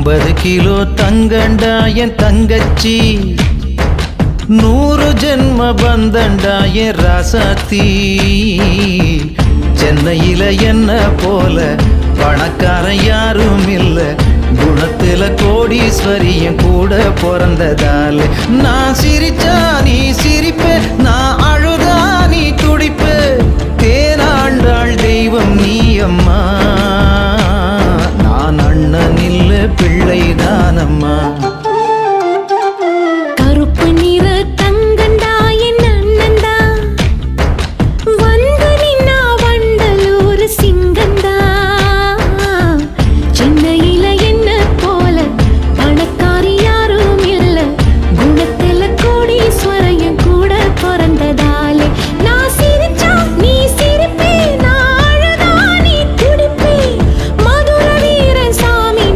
50 kilo தங்கண்டா என் தங்கச்சி, 100 ஜென்ம பந்தண்டா என் ராசாத்தி. சென்னையில என்ன போல பணக்காரன் யாரும் இல்ல, குணத்துல கோடீஸ்வரியும் கூட பிறந்ததால. நான் சிரிச்சா நீ சிரிப்ப, நான் அழுதா நீ துடிப்ப. தேனாண்டாள் தெய்வம் நீ அம்மா, நான் அண்ணன் இல்ல பிள்ளைதான் அம்மா.